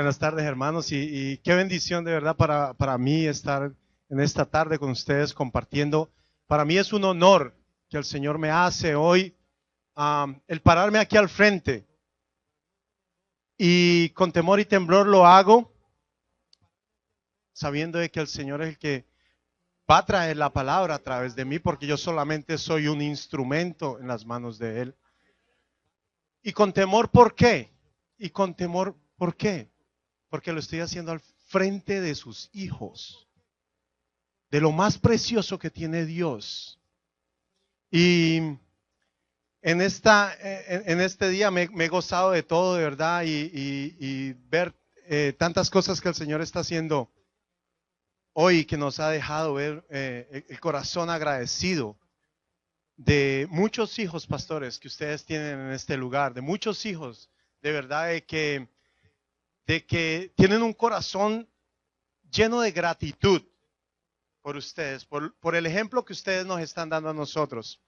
Buenas tardes, hermanos, y qué bendición de verdad para mí estar en esta tarde con ustedes compartiendo. Para mí es un honor que el Señor me hace hoy el pararme aquí al frente, y con temor y temblor lo hago, sabiendo de que el Señor es el que va a traer la palabra a través de mí, porque yo solamente soy un instrumento en las manos de Él. Y con temor, ¿por qué? Y con temor, ¿por qué? Porque lo estoy haciendo al frente de sus hijos, de lo más precioso que tiene Dios. Y en este día me he gozado de todo, de verdad, y ver tantas cosas que el Señor está haciendo hoy, que nos ha dejado ver el corazón agradecido de muchos hijos, pastores, que ustedes tienen en este lugar, de muchos hijos, de verdad, de que tienen un corazón lleno de gratitud por ustedes, por el ejemplo que ustedes nos están dando a nosotros.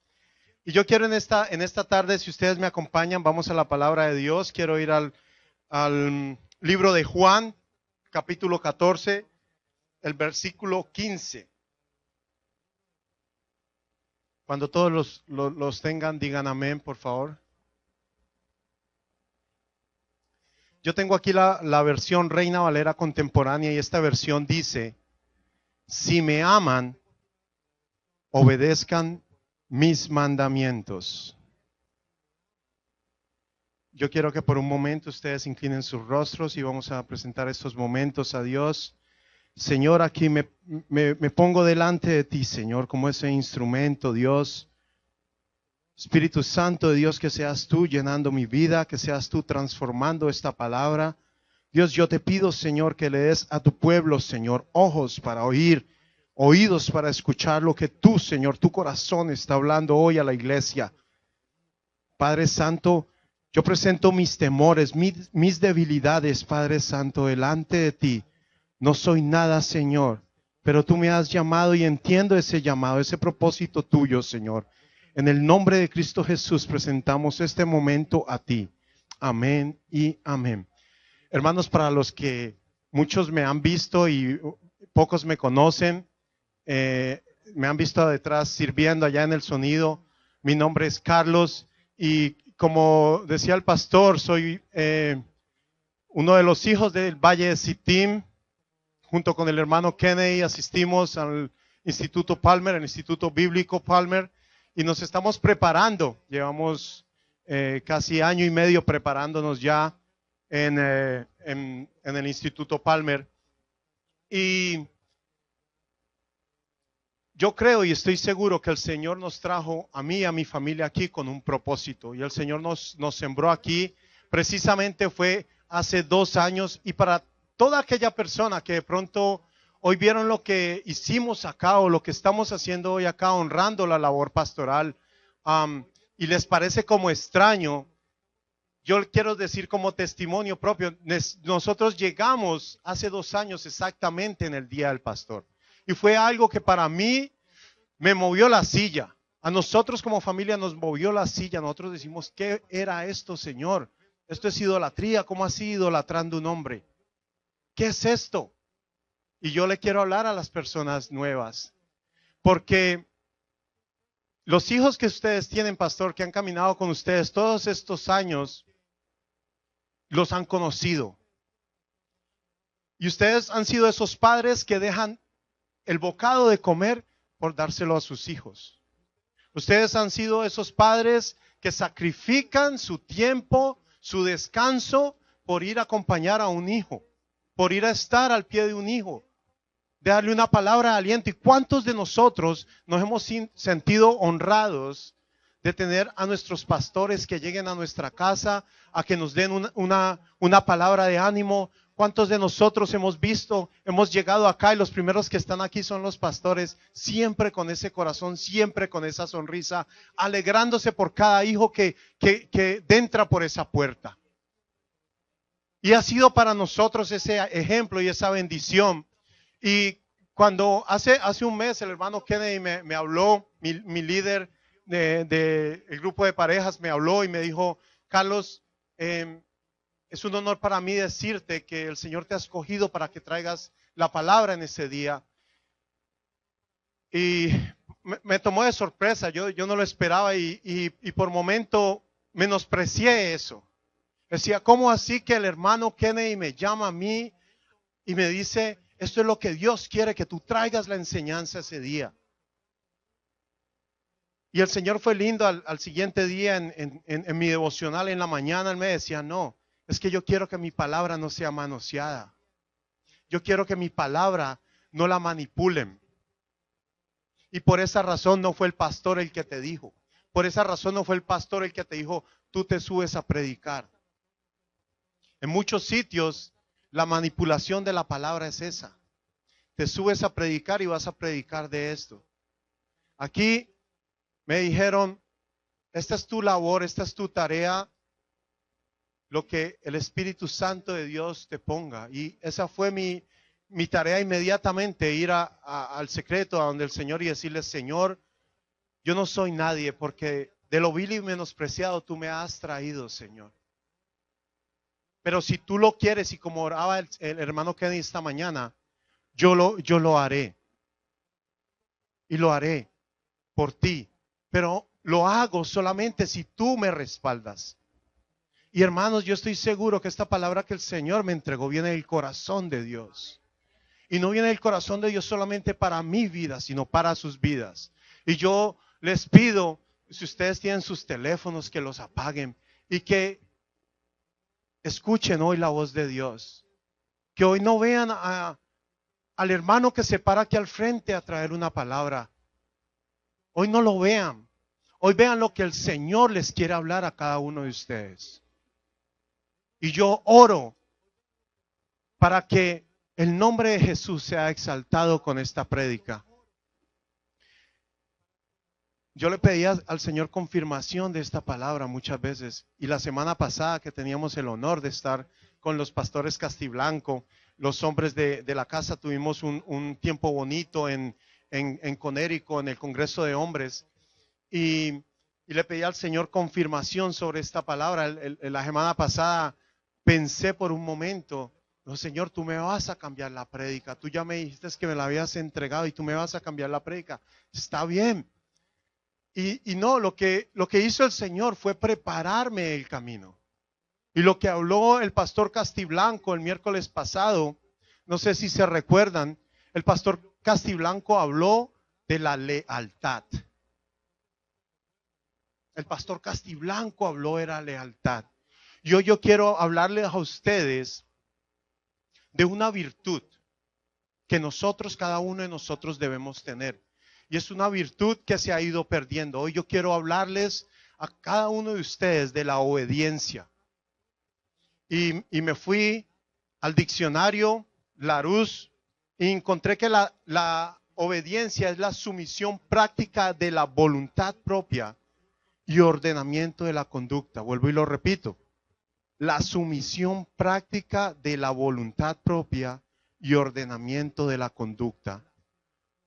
Y yo quiero en esta tarde, si ustedes me acompañan, vamos a la palabra de Dios. Quiero ir al libro de Juan, capítulo 14, el versículo 15. Cuando todos los tengan, digan amén, por favor. Yo tengo aquí la versión Reina Valera contemporánea, y esta versión dice: si me aman, obedezcan mis mandamientos. Yo quiero que por un momento ustedes inclinen sus rostros y vamos a presentar estos momentos a Dios. Señor, aquí me pongo delante de ti, Señor, como ese instrumento, Dios. Espíritu Santo de Dios, que seas tú llenando mi vida, que seas tú transformando esta palabra. Dios, yo te pido, Señor, que le des a tu pueblo, Señor, ojos para oír, oídos para escuchar lo que tú, Señor, tu corazón está hablando hoy a la iglesia. Padre Santo, yo presento mis temores, mis debilidades, Padre Santo, delante de ti. No soy nada, Señor, pero tú me has llamado y entiendo ese llamado, ese propósito tuyo, Señor. En el nombre de Cristo Jesús presentamos este momento a ti. Amén y amén. Hermanos, para los que muchos me han visto y pocos me conocen, me han visto detrás sirviendo allá en el sonido. Mi nombre es Carlos, y como decía el pastor, soy uno de los hijos del Valle de Sittim. Junto con el hermano Kennedy asistimos al Instituto Palmer, el Instituto Bíblico Palmer, y nos estamos preparando. Llevamos casi año y medio preparándonos ya en el Instituto Palmer. Y yo creo y estoy seguro que el Señor nos trajo a mí y a mi familia aquí con un propósito. Y el Señor nos sembró aquí. Precisamente fue hace 2 años. Y para toda aquella persona que de pronto hoy vieron lo que hicimos acá o lo que estamos haciendo hoy acá, honrando la labor pastoral, y les parece como extraño, yo quiero decir como testimonio propio, nosotros llegamos hace 2 años exactamente en el Día del Pastor. Y fue algo que para mí me movió la silla. A nosotros como familia nos movió la silla. Nosotros decimos: ¿qué era esto, Señor? Esto es idolatría. ¿Cómo así idolatrando un hombre? ¿Qué es esto? Y yo le quiero hablar a las personas nuevas, porque los hijos que ustedes tienen, pastor, que han caminado con ustedes todos estos años, los han conocido. Y ustedes han sido esos padres que dejan el bocado de comer por dárselo a sus hijos. Ustedes han sido esos padres que sacrifican su tiempo, su descanso, por ir a acompañar a un hijo, por ir a estar al pie de un hijo, de darle una palabra de aliento. ¿Y cuántos de nosotros nos hemos sentido honrados de tener a nuestros pastores que lleguen a nuestra casa a que nos den una palabra de ánimo? ¿Cuántos de nosotros hemos llegado acá y los primeros que están aquí son los pastores, siempre con ese corazón, siempre con esa sonrisa, alegrándose por cada hijo que entra por esa puerta? Y ha sido para nosotros ese ejemplo y esa bendición. Y cuando hace un mes el hermano Kennedy me habló, mi líder del grupo de parejas me habló y me dijo: Carlos, es un honor para mí decirte que el Señor te ha escogido para que traigas la palabra en ese día. Y me tomó de sorpresa, yo no lo esperaba y por momento menosprecié eso. Decía, ¿cómo así que el hermano Kennedy me llama a mí y me dice, esto es lo que Dios quiere, que tú traigas la enseñanza ese día? Y el Señor fue lindo al siguiente día en mi devocional en la mañana. Él me decía, no, es que yo quiero que mi palabra no sea manoseada. Yo quiero que mi palabra no la manipulen. Y por esa razón no fue el pastor el que te dijo. Por esa razón no fue el pastor el que te dijo, tú te subes a predicar. En muchos sitios la manipulación de la palabra es esa. Te subes a predicar y vas a predicar de esto. Aquí me dijeron, esta es tu labor, esta es tu tarea, lo que el Espíritu Santo de Dios te ponga. Y esa fue mi tarea inmediatamente, ir al secreto, a donde el Señor y decirle, Señor, yo no soy nadie porque de lo vil y menospreciado tú me has traído, Señor. Pero si tú lo quieres y como oraba el hermano Kenny esta mañana, yo lo haré. Y lo haré por ti. Pero lo hago solamente si tú me respaldas. Y hermanos, yo estoy seguro que esta palabra que el Señor me entregó viene del corazón de Dios. Y no viene del corazón de Dios solamente para mi vida, sino para sus vidas. Y yo les pido, si ustedes tienen sus teléfonos, que los apaguen y que escuchen hoy la voz de Dios. Que hoy no vean al hermano que se para aquí al frente a traer una palabra. Hoy no lo vean. Hoy vean lo que el Señor les quiere hablar a cada uno de ustedes. Y yo oro para que el nombre de Jesús sea exaltado con esta prédica. Yo le pedía al Señor confirmación de esta palabra muchas veces. Y la semana pasada que teníamos el honor de estar con los pastores Castiblanco, los hombres de la casa, tuvimos un tiempo bonito en Conérico, en el Congreso de Hombres. Y le pedí al Señor confirmación sobre esta palabra. La semana pasada pensé por un momento, no, Señor, tú me vas a cambiar la prédica. Tú ya me dijiste que me la habías entregado y tú me vas a cambiar la prédica. Está bien. Y no, lo que hizo el Señor fue prepararme el camino. Y lo que habló el pastor Castiblanco el miércoles pasado, no sé si se recuerdan, el pastor Castiblanco habló de la lealtad. El pastor Castiblanco habló de la lealtad. Yo quiero hablarles a ustedes de una virtud que nosotros, cada uno de nosotros debemos tener. Y es una virtud que se ha ido perdiendo. Hoy yo quiero hablarles a cada uno de ustedes de la obediencia. Y me fui al diccionario Larousse y encontré que la obediencia es la sumisión práctica de la voluntad propia y ordenamiento de la conducta. Vuelvo y lo repito. La sumisión práctica de la voluntad propia y ordenamiento de la conducta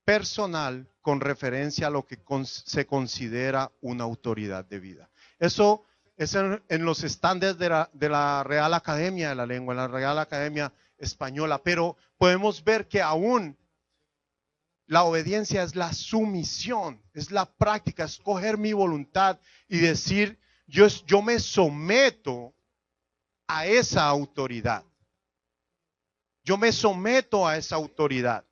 personal con referencia a lo que se considera una autoridad de vida. Eso es en los estándares de la Real Academia de la Lengua, en la Real Academia Española, pero podemos ver que aún la obediencia es la sumisión, es la práctica, es coger mi voluntad y decir, yo me someto a esa autoridad. Yo me someto a esa autoridad.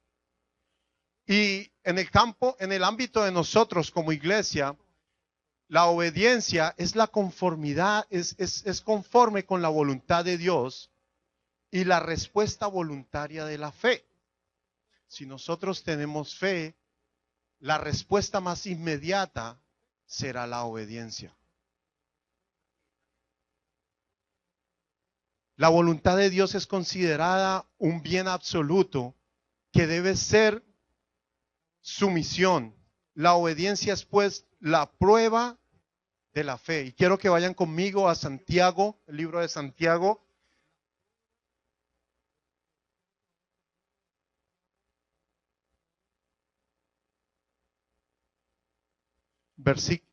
Y en el campo, en el ámbito de nosotros como iglesia, la obediencia es la conformidad, es conforme con la voluntad de Dios y la respuesta voluntaria de la fe. Si nosotros tenemos fe, la respuesta más inmediata será la obediencia. La voluntad de Dios es considerada un bien absoluto que debe ser sumisión. La obediencia es pues la prueba de la fe. Y quiero que vayan conmigo a Santiago, el libro de Santiago.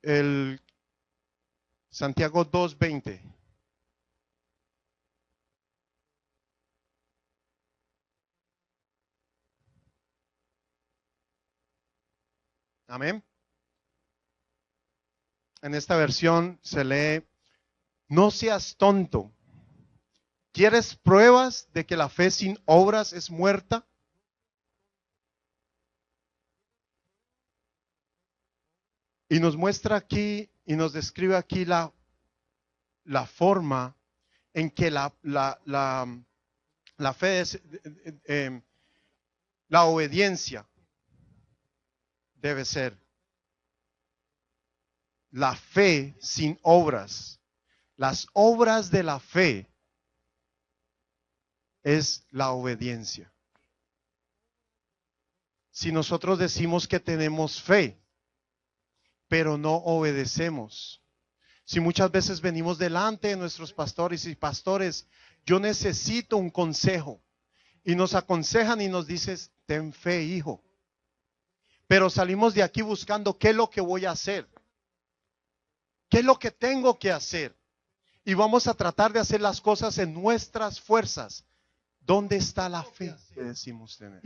El Santiago 2:20. Amén. En esta versión se lee, no seas tonto. ¿Quieres pruebas de que la fe sin obras es muerta? Y nos muestra aquí y nos describe aquí la forma en que la fe es, la obediencia debe ser. La fe sin obras. Las obras de la fe es la obediencia. Si nosotros decimos que tenemos fe, pero no obedecemos. Si muchas veces venimos delante de nuestros pastores y pastores, yo necesito un consejo. Y nos aconsejan y nos dicen, ten fe, hijo. Pero salimos de aquí buscando qué es lo que voy a hacer. ¿Qué es lo que tengo que hacer? Y vamos a tratar de hacer las cosas en nuestras fuerzas. ¿Dónde está la fe que decimos tener?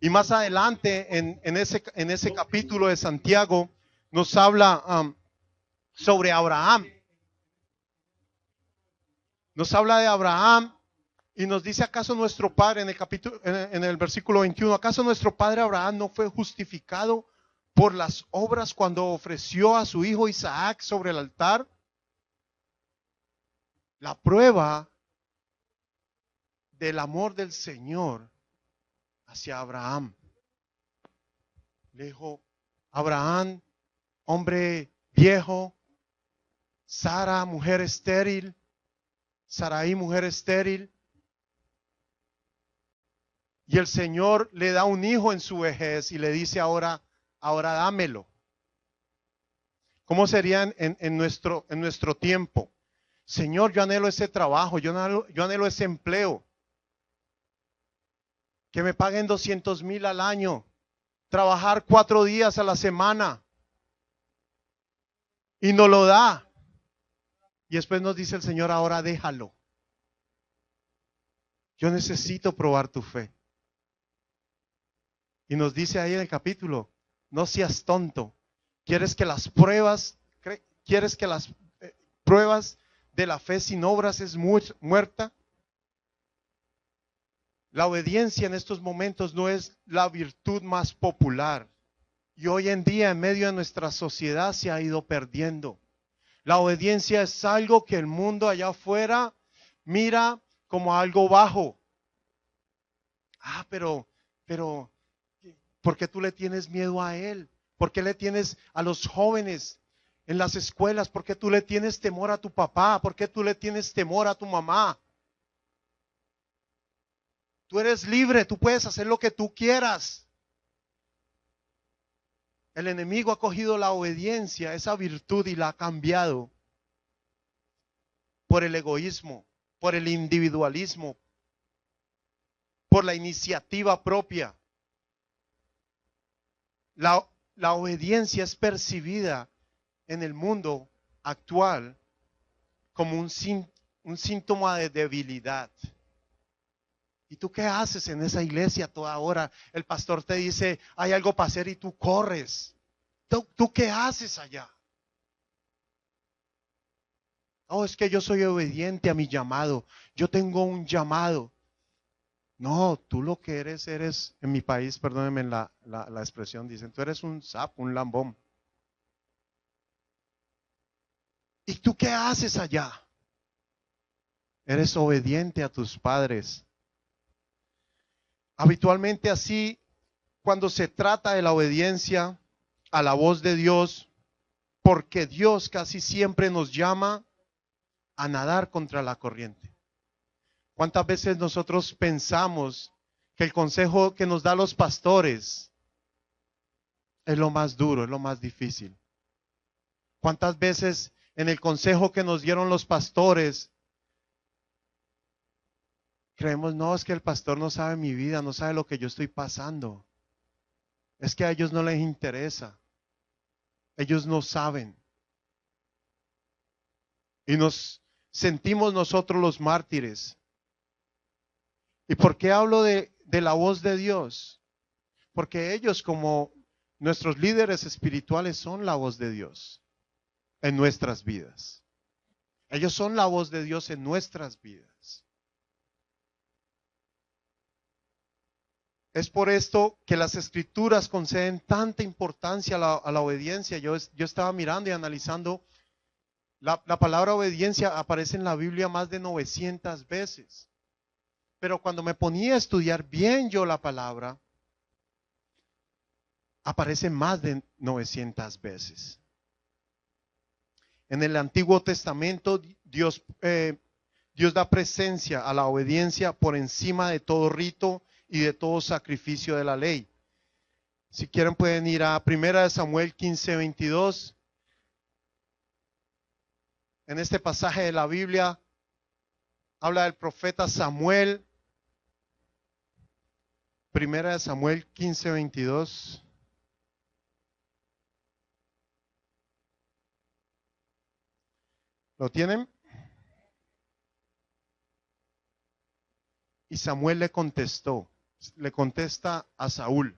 Y más adelante en ese capítulo de Santiago nos habla sobre Abraham. Nos habla de Abraham y nos dice, ¿acaso nuestro padre en el versículo 21, acaso nuestro padre Abraham no fue justificado por las obras cuando ofreció a su hijo Isaac sobre el altar? La prueba del amor del Señor hacia Abraham. Le dijo, Abraham, hombre viejo, Sara, mujer estéril, Sarai, mujer estéril. Y el Señor le da un hijo en su vejez y le dice ahora dámelo. ¿Cómo sería en nuestro tiempo? Señor, yo anhelo ese trabajo, yo anhelo ese empleo. Que me paguen 200,000 al año. Trabajar 4 días a la semana. Y nos lo da. Y después nos dice el Señor, ahora déjalo. Yo necesito probar tu fe. Y nos dice ahí en el capítulo, no seas tonto. ¿Quieres que las pruebas de la fe sin obras es muerta? La obediencia en estos momentos no es la virtud más popular. Y hoy en día en medio de nuestra sociedad se ha ido perdiendo. La obediencia es algo que el mundo allá afuera mira como algo bajo. Pero, ¿por qué tú le tienes miedo a él? ¿Por qué le tienes a los jóvenes en las escuelas? ¿Por qué tú le tienes temor a tu papá? ¿Por qué tú le tienes temor a tu mamá? Tú eres libre, tú puedes hacer lo que tú quieras. El enemigo ha cogido la obediencia, esa virtud, y la ha cambiado por el egoísmo, por el individualismo, por la iniciativa propia. La obediencia es percibida en el mundo actual como un síntoma de debilidad. ¿Y tú qué haces en esa iglesia toda hora? El pastor te dice, hay algo para hacer y tú corres. ¿Tú qué haces allá? Oh, es que yo soy obediente a mi llamado. Yo tengo un llamado. No, tú lo que eres, en mi país, perdónenme la expresión, dicen, tú eres un sapo, un lambón. ¿Y tú qué haces allá? Eres obediente a tus padres. Habitualmente así, cuando se trata de la obediencia a la voz de Dios, porque Dios casi siempre nos llama a nadar contra la corriente. ¿Cuántas veces nosotros pensamos que el consejo que nos dan los pastores es lo más duro, es lo más difícil? ¿Cuántas veces en el consejo que nos dieron los pastores creemos, no, es que el pastor no sabe mi vida, no sabe lo que yo estoy pasando? Es que a ellos no les interesa. Ellos no saben. Y nos sentimos nosotros los mártires. ¿Y por qué hablo de la voz de Dios? Porque ellos, como nuestros líderes espirituales son la voz de Dios en nuestras vidas. Ellos son la voz de Dios en nuestras vidas. Es por esto que las escrituras conceden tanta importancia a la obediencia. Yo estaba mirando y analizando, la palabra obediencia aparece en la Biblia más de 900 veces. Pero cuando me ponía a estudiar bien yo la palabra, aparece más de 900 veces. En el Antiguo Testamento, Dios da presencia a la obediencia por encima de todo rito y de todo sacrificio de la ley. Si quieren pueden ir a 1 Samuel 15:22. En este pasaje de la Biblia habla del profeta Samuel. 1 Samuel 15:22. ¿Lo tienen? Y Samuel le contesta a Saúl: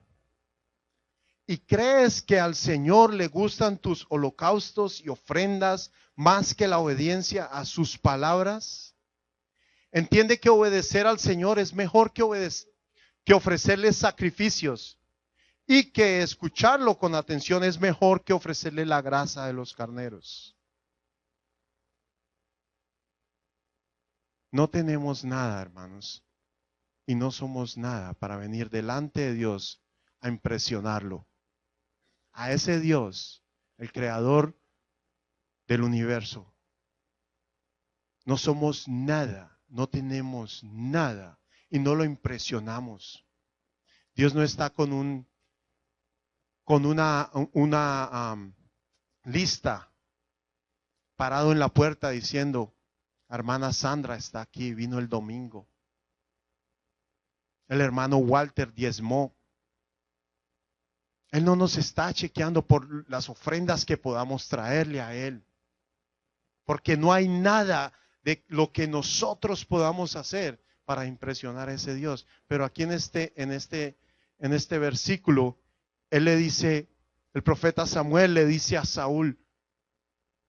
¿y crees que al Señor le gustan tus holocaustos y ofrendas más que la obediencia a sus palabras? Entiende que obedecer al Señor es mejor que ofrecerle sacrificios, y que escucharlo con atención es mejor que ofrecerle la grasa de los carneros. No tenemos nada, hermanos, y no somos nada para venir delante de Dios a impresionarlo. A ese Dios, el creador del universo. No somos nada, no tenemos nada y no lo impresionamos. Dios no está con una lista parado en la puerta diciendo: hermana Sandra está aquí, vino el domingo. El hermano Walter diezmó. Él no nos está chequeando por las ofrendas que podamos traerle a Él. Porque no hay nada de lo que nosotros podamos hacer para impresionar a ese Dios. Pero aquí en este versículo, él le dice, el profeta Samuel le dice a Saúl: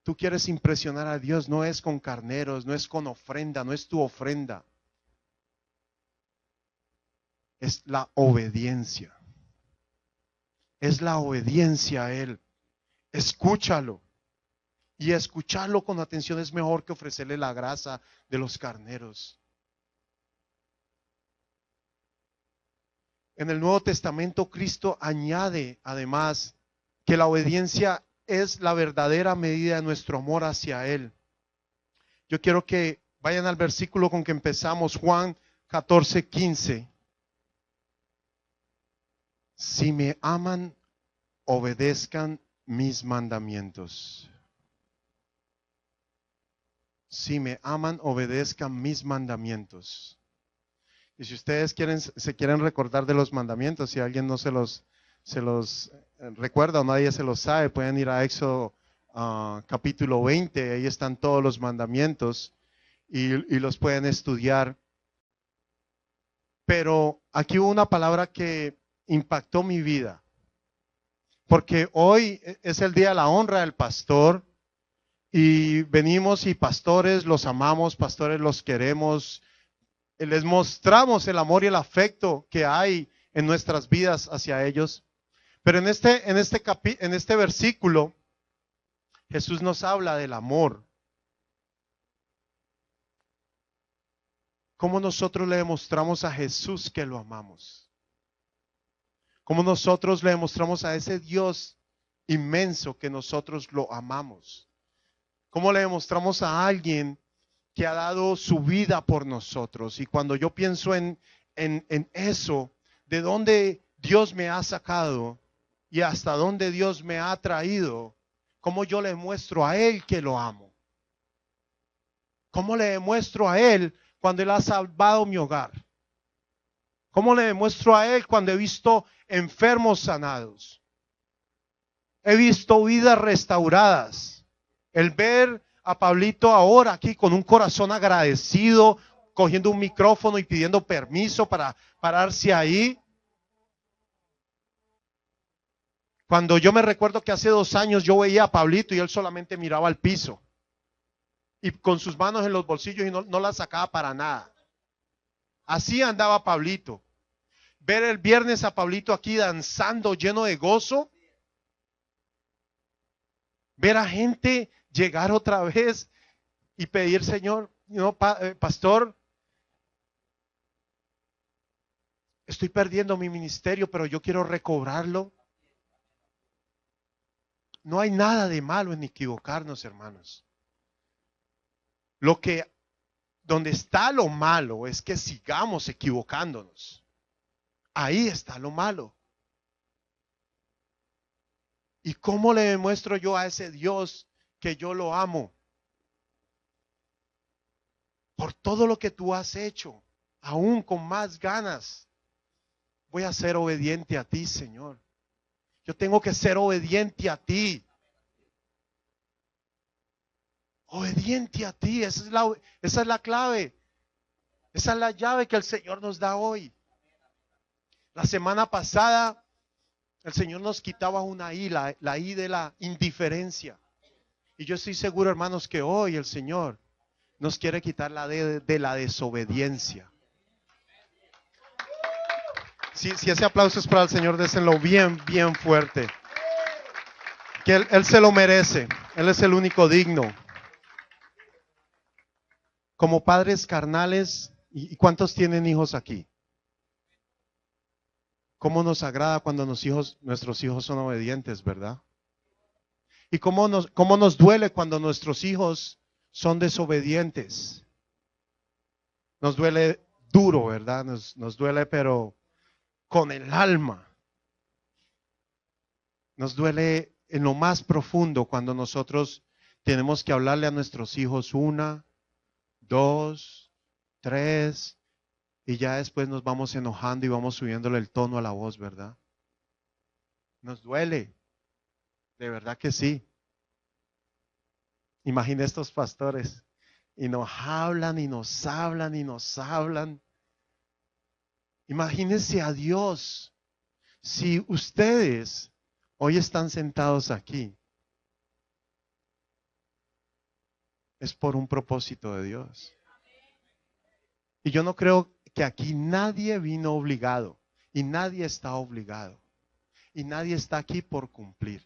tú quieres impresionar a Dios, no es con carneros, no es con ofrenda, no es tu ofrenda. Es la obediencia. Es la obediencia a Él. Escúchalo. Y escucharlo con atención es mejor que ofrecerle la grasa de los carneros. En el Nuevo Testamento, Cristo añade además que la obediencia es la verdadera medida de nuestro amor hacia Él. Yo quiero que vayan al versículo con que empezamos, Juan 14:15. Si me aman, obedezcan mis mandamientos. Si me aman, obedezcan mis mandamientos. Y si ustedes se quieren recordar de los mandamientos, si alguien no se los recuerda o nadie se los sabe, pueden ir a Éxodo capítulo 20, ahí están todos los mandamientos y los pueden estudiar. Pero aquí hubo una palabra que impactó mi vida, porque hoy es el día de la honra del pastor y venimos y pastores los amamos, pastores los queremos, les mostramos el amor y el afecto que hay en nuestras vidas hacia ellos. Pero en este versículo Jesús nos habla del amor. ¿Cómo nosotros le demostramos a Jesús que lo amamos? ¿Cómo nosotros le demostramos a ese Dios inmenso que nosotros lo amamos? ¿Cómo le demostramos a alguien que ha dado su vida por nosotros? Y cuando yo pienso en eso, de dónde Dios me ha sacado y hasta dónde Dios me ha traído, ¿cómo yo le muestro a Él que lo amo? ¿Cómo le demuestro a Él cuando Él ha salvado mi hogar? ¿Cómo le demuestro a Él cuando he visto enfermos sanados? He visto vidas restauradas. El ver a Pablito ahora aquí con un corazón agradecido, cogiendo un micrófono y pidiendo permiso para pararse ahí. Cuando yo me recuerdo que hace 2 años yo veía a Pablito y él solamente miraba al piso y con sus manos en los bolsillos y no las sacaba para nada. Así andaba Pablito. Ver el viernes a Pablito aquí danzando lleno de gozo. Ver a gente llegar otra vez y pedir, Señor, pastor, estoy perdiendo mi ministerio, pero yo quiero recobrarlo. No hay nada de malo en equivocarnos, hermanos. Donde está lo malo es que sigamos equivocándonos. Ahí está lo malo. ¿Y cómo le demuestro yo a ese Dios que yo lo amo? Por todo lo que tú has hecho, aún con más ganas, voy a ser obediente a ti, Señor. Yo tengo que ser obediente a ti. Obediente a ti, esa es la clave. Esa es la llave que el Señor nos da hoy. La semana pasada, el Señor nos quitaba una I, la I de la indiferencia. Y yo estoy seguro, hermanos, que hoy el Señor nos quiere quitar la D de la desobediencia. Si ese aplauso es para el Señor, désenlo bien, bien fuerte. Que Él se lo merece. Él es el único digno. Como padres carnales, ¿y cuántos tienen hijos aquí? ¿Cómo nos agrada cuando nuestros hijos son obedientes, verdad? ¿Y cómo nos duele cuando nuestros hijos son desobedientes? Nos duele duro, ¿verdad? Nos duele, pero con el alma. Nos duele en lo más profundo cuando nosotros tenemos que hablarle a nuestros hijos 1, 2, 3, y ya después nos vamos enojando y vamos subiéndole el tono a la voz, ¿verdad? Nos duele, de verdad que sí. Imagina estos pastores y nos hablan y nos hablan y nos hablan. Imagínense a Dios. Si ustedes hoy están sentados aquí, es por un propósito de Dios. Y yo no creo que aquí nadie vino obligado y nadie está obligado y nadie está aquí por cumplir.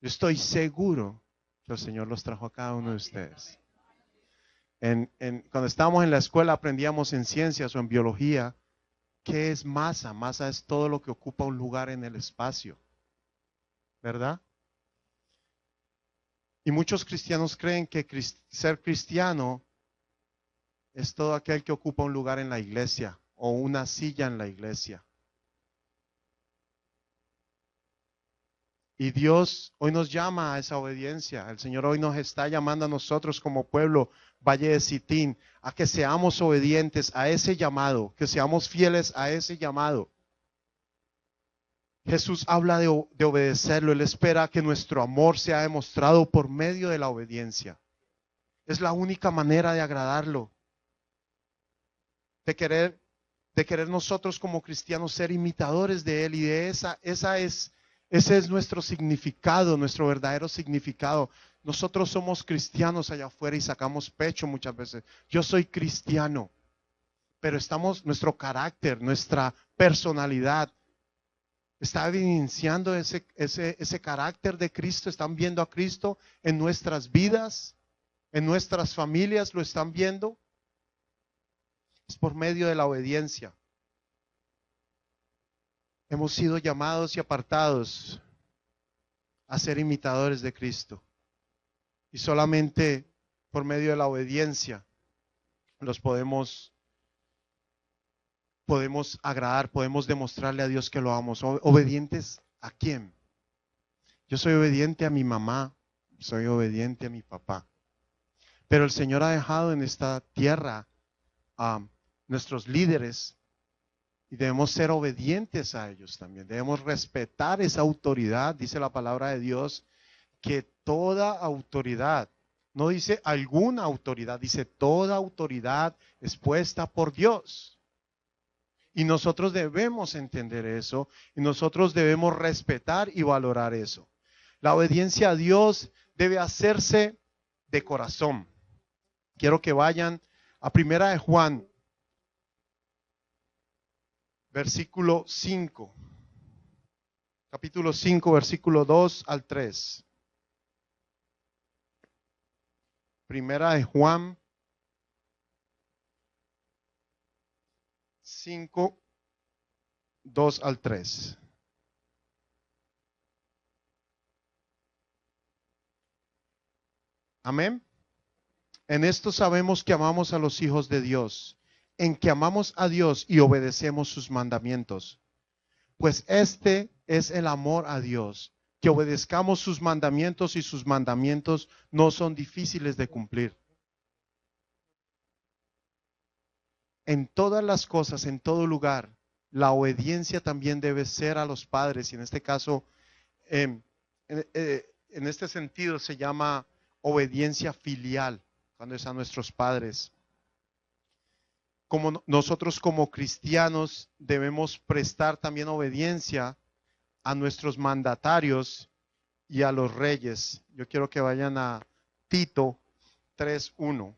Yo estoy seguro que el Señor los trajo a cada uno de ustedes. Cuando estábamos en la escuela aprendíamos en ciencias o en biología qué es masa. Masa es todo lo que ocupa un lugar en el espacio, ¿verdad? Y muchos cristianos creen que ser cristiano es todo aquel que ocupa un lugar en la iglesia o una silla en la iglesia. Y Dios hoy nos llama a esa obediencia. El Señor hoy nos está llamando a nosotros como pueblo Valle de Sitín a que seamos obedientes a ese llamado, que seamos fieles a ese llamado. Jesús habla de obedecerlo. Él espera que nuestro amor sea demostrado por medio de la obediencia. Es la única manera de agradarlo. De querer nosotros como cristianos ser imitadores de Él, y de ese es nuestro significado, nuestro verdadero significado. Nosotros somos cristianos allá afuera y sacamos pecho muchas veces. Yo soy cristiano, pero nuestro carácter, nuestra personalidad está evidenciando ese carácter de Cristo. Están viendo a Cristo en nuestras vidas, en nuestras familias, lo están viendo. Es por medio de la obediencia. Hemos sido llamados y apartados a ser imitadores de Cristo. Y solamente por medio de la obediencia los podemos agradar, podemos demostrarle a Dios que lo amamos. ¿Obedientes a quién? Yo soy obediente a mi mamá, soy obediente a mi papá. Pero el Señor ha dejado en esta tierra a nuestros líderes y debemos ser obedientes a ellos también. Debemos respetar esa autoridad. Dice la palabra de Dios que toda autoridad, no dice alguna autoridad, dice toda autoridad es puesta por Dios. Y nosotros debemos entender eso y nosotros debemos respetar y valorar eso. La obediencia a Dios debe hacerse de corazón. Quiero que vayan a Primera de Juan, versículo 5. Capítulo 5, versículo 2 al 3. Primera de Juan 5, 2 al 3. Amén. En esto sabemos que amamos a los hijos de Dios, en que amamos a Dios y obedecemos sus mandamientos. Pues este es el amor a Dios, que obedezcamos sus mandamientos, y sus mandamientos no son difíciles de cumplir. En todas las cosas, en todo lugar, la obediencia también debe ser a los padres, y en este caso, en este sentido se llama obediencia filial, cuando es a nuestros padres. Como nosotros como cristianos debemos prestar también obediencia a nuestros mandatarios y a los reyes. Yo quiero que vayan a Tito 3:1.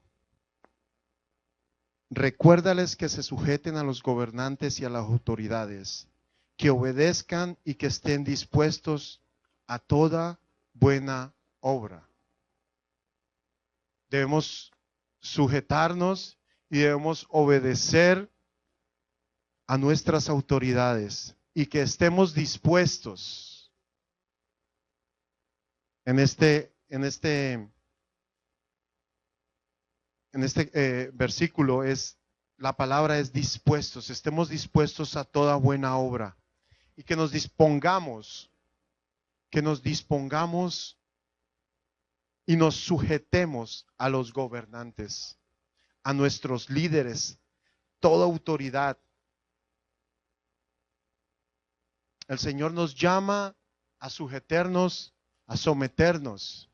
Recuérdales que se sujeten a los gobernantes y a las autoridades, que obedezcan y que estén dispuestos a toda buena obra. Debemos sujetarnos y debemos obedecer a nuestras autoridades y que estemos dispuestos. En este versículo la palabra es dispuestos, estemos dispuestos a toda buena obra y que nos dispongamos y nos sujetemos a los gobernantes, a nuestros líderes, toda autoridad. El Señor nos llama a sujetarnos, a someternos.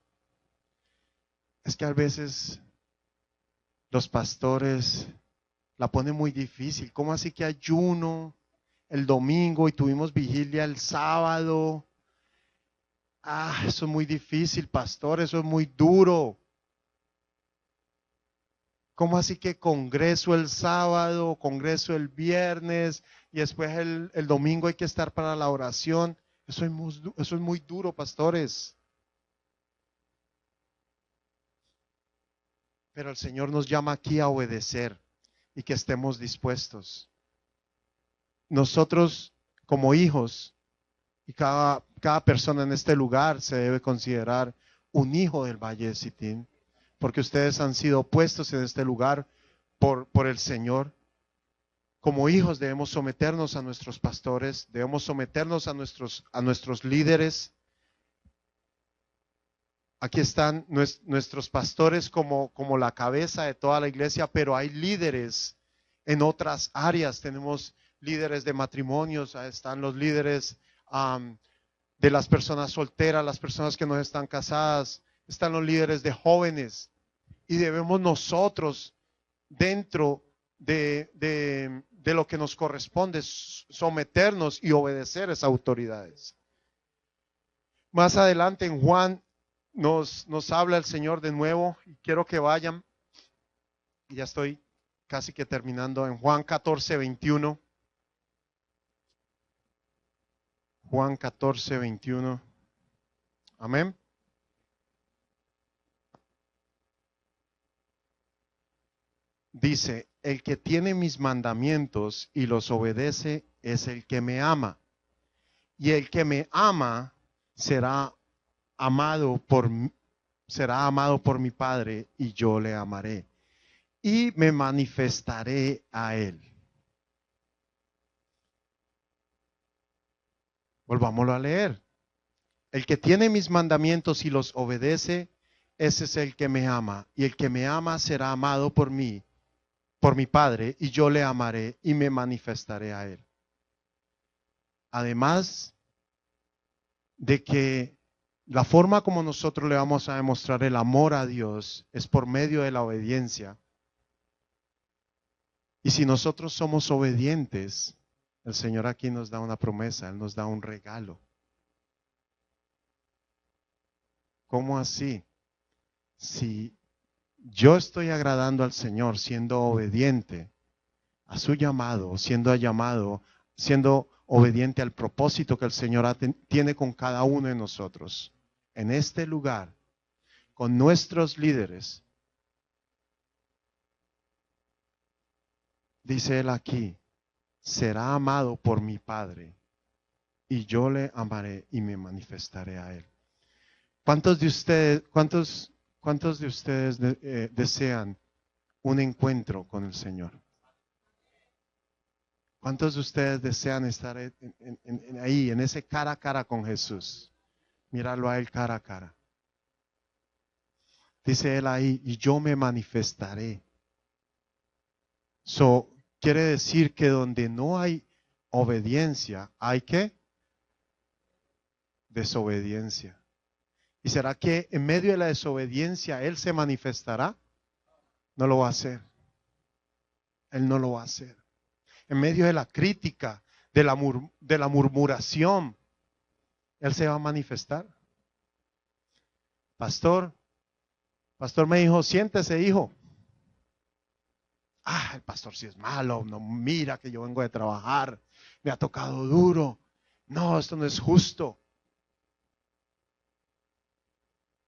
Es que a veces los pastores la ponen muy difícil. ¿Cómo así que ayuno el domingo y tuvimos vigilia el sábado? Eso es muy difícil, pastor, eso es muy duro. ¿Cómo así que congreso el sábado, congreso el viernes y después el domingo hay que estar para la oración? Eso es muy duro, pastores. Pero el Señor nos llama aquí a obedecer y que estemos dispuestos. Nosotros como hijos, y cada persona en este lugar se debe considerar un hijo del Valle de Sitín, porque ustedes han sido puestos en este lugar por el Señor. Como hijos debemos someternos a nuestros pastores, debemos someternos a nuestros líderes. Aquí están nuestros pastores como la cabeza de toda la iglesia, pero hay líderes en otras áreas. Tenemos líderes de matrimonios, están los líderes de las personas solteras, las personas que no están casadas, están los líderes de jóvenes, y debemos nosotros, dentro de lo que nos corresponde, someternos y obedecer a esas autoridades. Más adelante en Juan nos habla el Señor de nuevo, y quiero que vayan, ya estoy casi que terminando, en Juan 14:21. Juan 14:21. Amén. Dice, el que tiene mis mandamientos y los obedece es el que me ama. Y el que me ama será amado por mi Padre, y yo le amaré y me manifestaré a él. Volvámoslo a leer. El que tiene mis mandamientos y los obedece, ese es el que me ama. Y el que me ama será amado por mí, por mi Padre, y yo le amaré y me manifestaré a él. Además de que la forma como nosotros le vamos a demostrar el amor a Dios es por medio de la obediencia. Y si nosotros somos obedientes, el Señor aquí nos da una promesa, Él nos da un regalo. ¿Cómo así? Si yo estoy agradando al Señor siendo obediente a su llamado, siendo obediente al propósito que el Señor tiene con cada uno de nosotros, en este lugar, con nuestros líderes, dice Él aquí, será amado por mi Padre y yo le amaré y me manifestaré a Él. ¿Cuántos de ustedes desean un encuentro con el Señor? ¿Cuántos de ustedes desean estar ahí, en ese cara a cara con Jesús? Mirarlo a Él cara a cara. Dice Él ahí, y yo me manifestaré. Quiere decir que donde no hay obediencia, ¿hay qué? Desobediencia. ¿Y será que en medio de la desobediencia Él se manifestará? No lo va a hacer. Él no lo va a hacer. En medio de la crítica, de la murmuración, Él se va a manifestar. Pastor me dijo, siéntese, hijo. El pastor sí es malo, no mira que yo vengo de trabajar, me ha tocado duro. No, esto no es justo.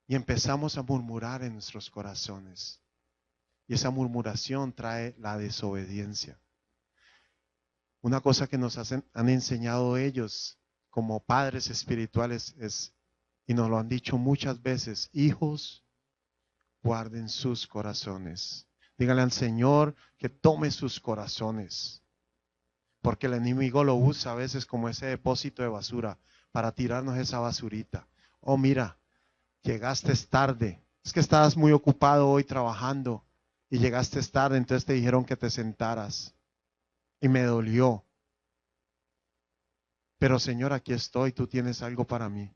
Y empezamos a murmurar en nuestros corazones. Y esa murmuración trae la desobediencia. Una cosa que nos han enseñado ellos como padres espirituales es, y nos lo han dicho muchas veces, hijos, guarden sus corazones. Díganle al Señor que tome sus corazones. Porque el enemigo lo usa a veces como ese depósito de basura para tirarnos esa basurita. Oh, mira, llegaste tarde. Es que estabas muy ocupado hoy trabajando y llegaste tarde, entonces te dijeron que te sentaras. Y me dolió. Pero Señor, aquí estoy, tú tienes algo para mí.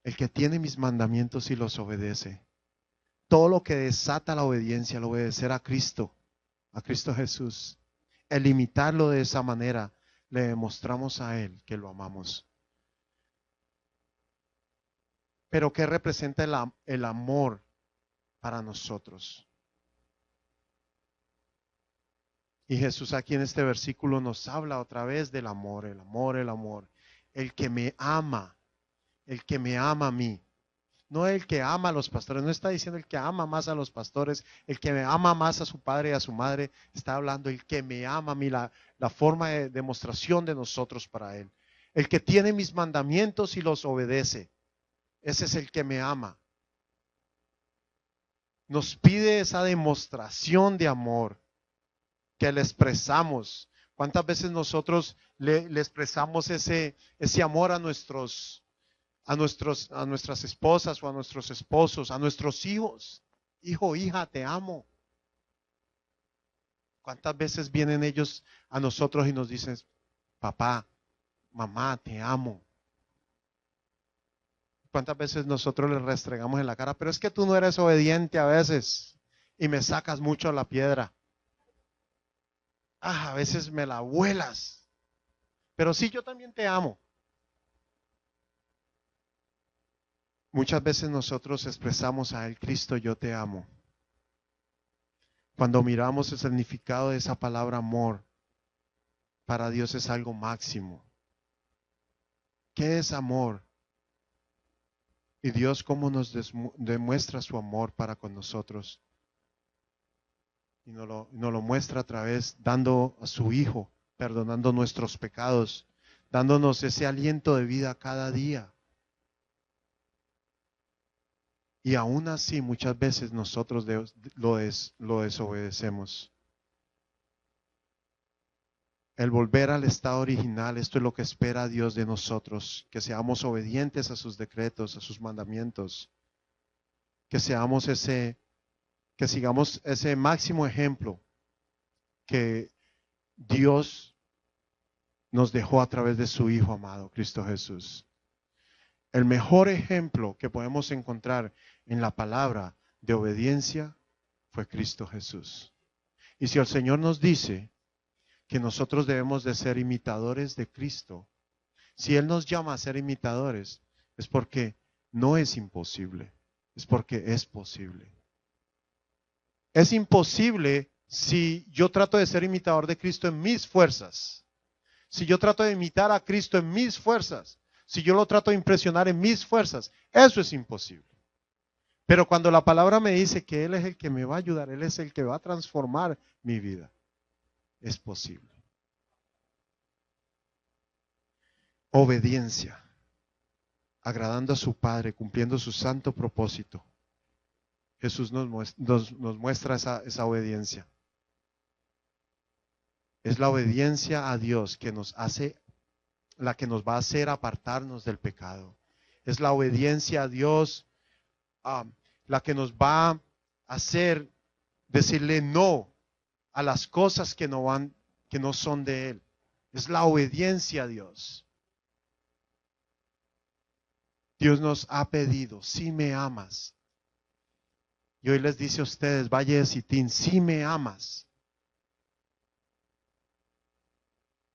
El que tiene mis mandamientos y los obedece. Todo lo que desata la obediencia, el obedecer a Cristo Jesús, el imitarlo de esa manera, le demostramos a Él que lo amamos. Pero ¿qué representa el amor para nosotros? Y Jesús aquí en este versículo nos habla otra vez del amor, el amor, el amor. El que me ama a mí. No el que ama a los pastores, no está diciendo el que ama más a los pastores, el que me ama más a su padre y a su madre, está hablando el que me ama a mí, la forma de demostración de nosotros para Él. El que tiene mis mandamientos y los obedece, ese es el que me ama. Nos pide esa demostración de amor que le expresamos. ¿Cuántas veces nosotros le expresamos ese amor a nuestras esposas o a nuestros esposos, a nuestros hijos? Hijo, hija, te amo. ¿Cuántas veces vienen ellos a nosotros y nos dicen, papá, mamá, te amo? ¿Cuántas veces nosotros les restregamos en la cara? Pero es que tú no eres obediente a veces y me sacas mucho la piedra. A veces me la vuelas. Pero sí, yo también te amo. Muchas veces nosotros expresamos a Él, Cristo, yo te amo. Cuando miramos el significado de esa palabra amor, para Dios es algo máximo. ¿Qué es amor? Y Dios cómo nos demuestra su amor para con nosotros. Y nos lo muestra a través dando a su Hijo, perdonando nuestros pecados, dándonos ese aliento de vida cada día. Y aún así muchas veces nosotros lo desobedecemos. El volver al estado original, esto es lo que espera Dios de nosotros, que seamos obedientes a sus decretos, a sus mandamientos, que sigamos ese máximo ejemplo que Dios nos dejó a través de su Hijo amado, Cristo Jesús. El mejor ejemplo que podemos encontrar en la palabra de obediencia fue Cristo Jesús. Y si el Señor nos dice que nosotros debemos de ser imitadores de Cristo, si Él nos llama a ser imitadores, es porque no es imposible, es porque es posible. Es imposible si yo trato de ser imitador de Cristo en mis fuerzas, si yo trato de imitar a Cristo en mis fuerzas, si yo lo trato de impresionar en mis fuerzas, eso es imposible. Pero cuando la palabra me dice que Él es el que me va a ayudar, Él es el que va a transformar mi vida, es posible. Obediencia, agradando a su Padre, cumpliendo su santo propósito. Jesús nos muestra esa obediencia. Es la obediencia a Dios que nos hace, la que nos va a hacer apartarnos del pecado. Es la obediencia a Dios la que nos va a hacer decirle no a las cosas que no son de Él. Es la obediencia a Dios. Dios nos ha pedido, si me amas. Y hoy les dice a ustedes, Valle de Sitín, si me amas.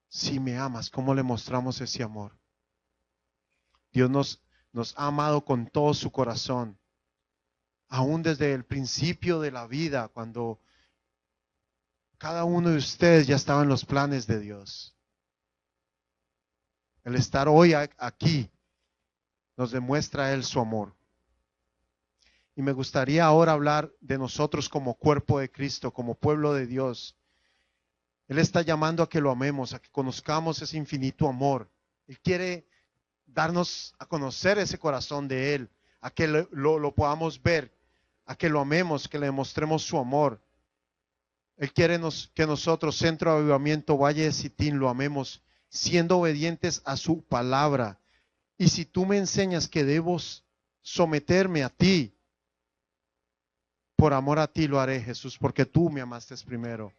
Si me amas, ¿cómo le mostramos ese amor? Dios nos ha amado con todo su corazón. Aún desde el principio de la vida, cuando cada uno de ustedes ya estaba en los planes de Dios. El estar hoy aquí nos demuestra a Él su amor. Y me gustaría ahora hablar de nosotros como cuerpo de Cristo, como pueblo de Dios. Él está llamando a que lo amemos, a que conozcamos ese infinito amor. Él quiere darnos a conocer ese corazón de Él, a que lo podamos ver, a que lo amemos, que le demostremos su amor. Él quiere que nosotros, Centro de Avivamiento Valle de Sitín, lo amemos, siendo obedientes a su palabra. Y si tú me enseñas que debo someterme a ti, por amor a ti lo haré, Jesús, porque tú me amaste primero.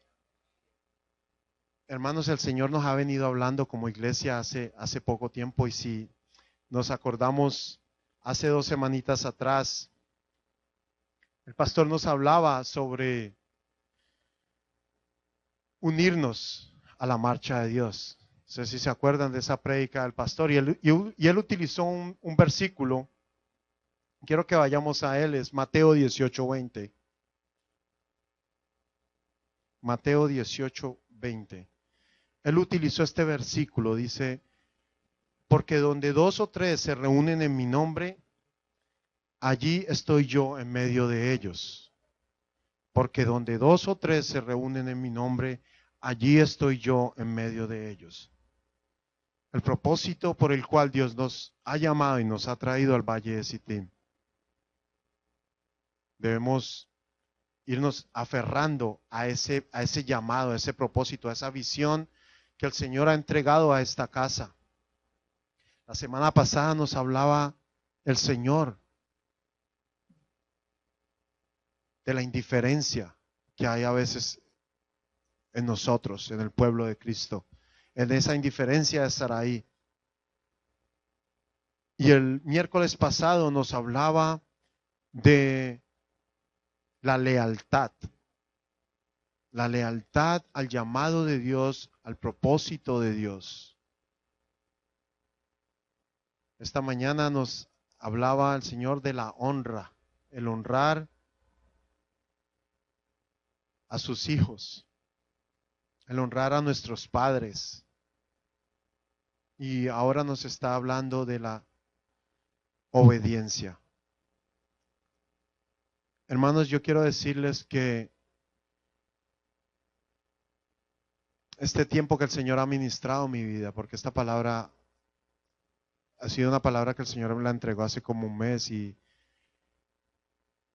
Hermanos, el Señor nos ha venido hablando como iglesia hace poco tiempo, y si nos acordamos, hace 2 semanitas atrás, el pastor nos hablaba sobre unirnos a la marcha de Dios. No sé si se acuerdan de esa prédica del pastor, y él utilizó un versículo. Quiero que vayamos a él, es Mateo 18:20. Mateo 18:20. Él utilizó este versículo, dice, porque donde 2 o 3 se reúnen en mi nombre, allí estoy yo en medio de ellos. Porque donde 2 o 3 se reúnen en mi nombre, allí estoy yo en medio de ellos. El propósito por el cual Dios nos ha llamado y nos ha traído al Valle de Sitín. Debemos irnos aferrando a ese llamado, a ese propósito, a esa visión que el Señor ha entregado a esta casa. La semana pasada nos hablaba el Señor de la indiferencia que hay a veces en nosotros, en el pueblo de Cristo, en esa indiferencia de estar ahí. Y el miércoles pasado nos hablaba de la lealtad al llamado de Dios, al propósito de Dios. Esta mañana nos hablaba el Señor de la honra, el honrar a sus hijos, el honrar a nuestros padres. Y ahora nos está hablando de la obediencia. Hermanos, yo quiero decirles que este tiempo que el Señor ha ministrado mi vida, porque esta palabra ha sido una palabra que el Señor me la entregó hace como un mes, y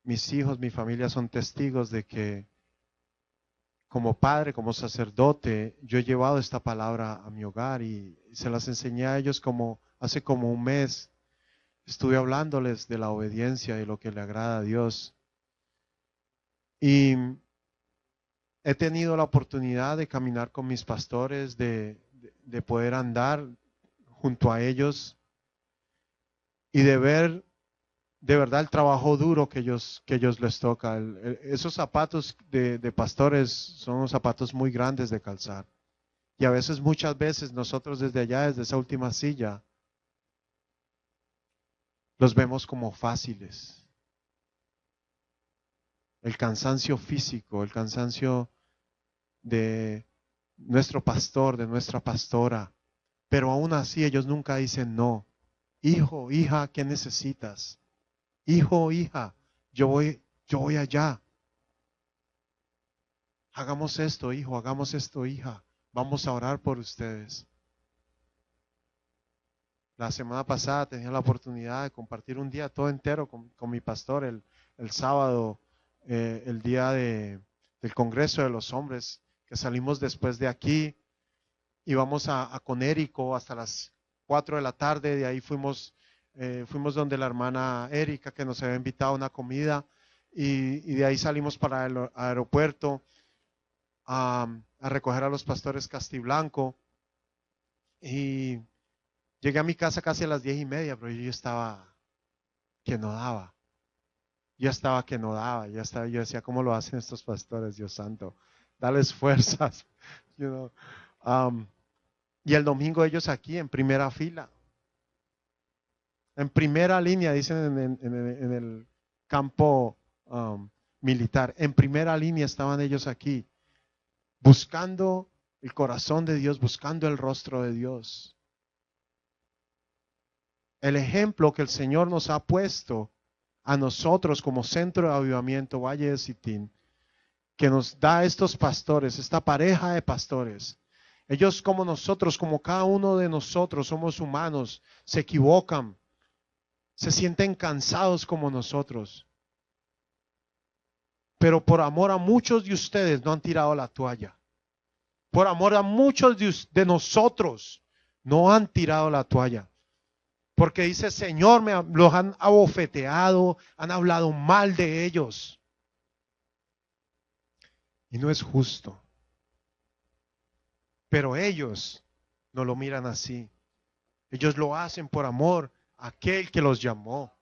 mis hijos, mi familia son testigos de que como padre, como sacerdote, yo he llevado esta palabra a mi hogar y se las enseñé a ellos como hace como un mes. Estuve hablándoles de la obediencia y lo que le agrada a Dios. Y he tenido la oportunidad de caminar con mis pastores, de poder andar junto a ellos y de ver de verdad el trabajo duro que ellos les toca. Esos zapatos de pastores son unos zapatos muy grandes de calzar. Y a veces, muchas veces, nosotros desde allá, desde esa última silla, los vemos como fáciles. El cansancio físico, el cansancio de nuestro pastor, de nuestra pastora. Pero aún así ellos nunca dicen no. Hijo, hija, ¿qué necesitas? Hijo, hija, yo voy allá. Hagamos esto, hijo, hagamos esto, hija. Vamos a orar por ustedes. La semana pasada tenía la oportunidad de compartir un día todo entero con mi pastor, el sábado, el día del Congreso de los Hombres, que salimos después de aquí. Íbamos a Conérico hasta las 4 de la tarde, de ahí fuimos donde la hermana Erika, que nos había invitado a una comida, y de ahí salimos para el aeropuerto a recoger a los pastores Castiblanco, y llegué a mi casa casi a las 10:30, pero yo estaba que no daba. Yo estaba que no daba, yo decía, ¿cómo lo hacen estos pastores, Dios santo? Dales fuerzas, you know. Y el domingo ellos aquí en primera fila, en primera línea, dicen en el campo militar, en primera línea estaban ellos aquí, buscando el corazón de Dios, buscando el rostro de Dios. El ejemplo que el Señor nos ha puesto a nosotros como centro de avivamiento Valle de Sitín, que nos da estos pastores, esta pareja de pastores. Ellos, como nosotros, como cada uno de nosotros, somos humanos, se equivocan, se sienten cansados como nosotros. Pero por amor a muchos de ustedes no han tirado la toalla. Por amor a muchos de nosotros no han tirado la toalla. Porque dice, Señor, los han abofeteado, han hablado mal de ellos. Y no es justo. Pero ellos no lo miran así. Ellos lo hacen por amor a aquel que los llamó.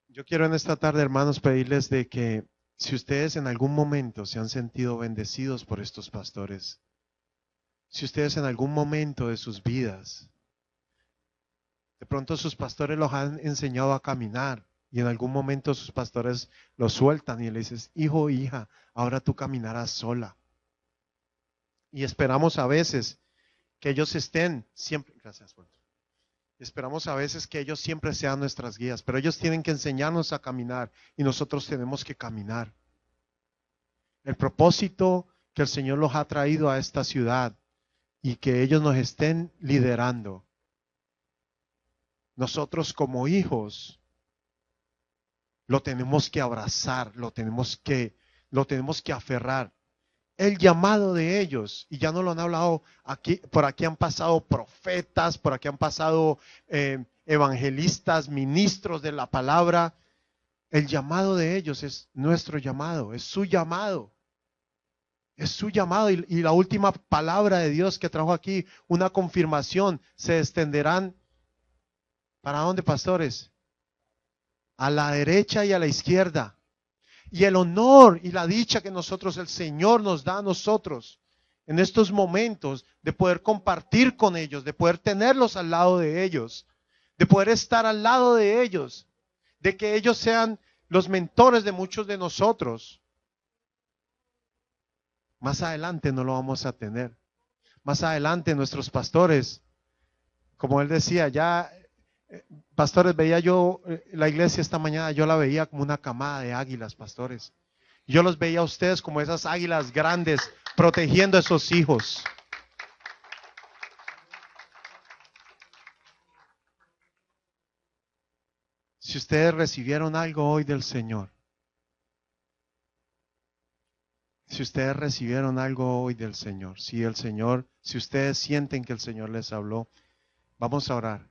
Yo quiero en esta tarde, hermanos, pedirles de que si ustedes en algún momento se han sentido bendecidos por estos pastores, si ustedes en algún momento de sus vidas, de pronto sus pastores los han enseñado a caminar y en algún momento sus pastores los sueltan y le dices, hijo, hija, ahora tú caminarás sola. Y esperamos a veces que ellos estén siempre, gracias, bueno. Esperamos a veces que ellos siempre sean nuestras guías, pero ellos tienen que enseñarnos a caminar y nosotros tenemos que caminar. El propósito que el Señor los ha traído a esta ciudad y que ellos nos estén liderando. Nosotros como hijos lo tenemos que abrazar, lo tenemos que aferrar. El llamado de ellos, y ya no lo han hablado aquí, por aquí han pasado profetas, por aquí han pasado evangelistas, ministros de la palabra. El llamado de ellos es nuestro llamado, es su llamado. Es su llamado y la última palabra de Dios que trajo aquí, una confirmación, se extenderán. ¿Para dónde, pastores? A la derecha y a la izquierda. Y el honor y la dicha que nosotros, el Señor nos da a nosotros en estos momentos de poder compartir con ellos, de poder tenerlos al lado de ellos, de poder estar al lado de ellos, de que ellos sean los mentores de muchos de nosotros. Más adelante no lo vamos a tener. Más adelante nuestros pastores, como él decía, ya pastores, veía yo la iglesia esta mañana, yo la veía como una camada de águilas, pastores. Yo los veía a ustedes como esas águilas grandes protegiendo a esos hijos. Si ustedes recibieron algo hoy del Señor, si ustedes recibieron algo hoy del Señor, si ustedes sienten que el Señor les habló, vamos a orar.